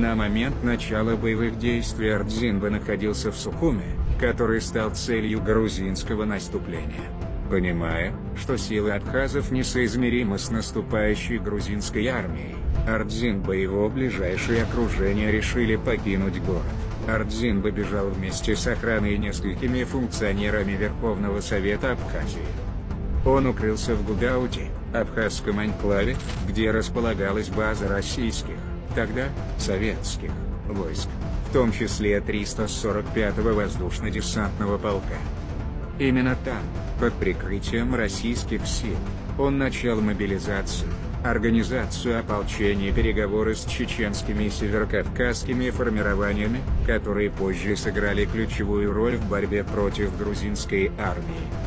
На момент начала боевых действий Ардзинба находился в Сухуме, который стал целью грузинского наступления. Понимая, что силы абхазов несоизмеримы с наступающей грузинской армией, Ардзинба и его ближайшее окружение решили покинуть город. Ардзинба бежал вместе с охраной и несколькими функционерами Верховного Совета Абхазии. Он укрылся в Гудауте, абхазском анклаве, где располагалась база российских, тогда, советских, войск, в том числе 345-го воздушно-десантного полка. Именно там, под прикрытием российских сил, он начал мобилизацию, организацию ополчения и переговоры с чеченскими и северокавказскими формированиями, которые позже сыграли ключевую роль в борьбе против грузинской армии.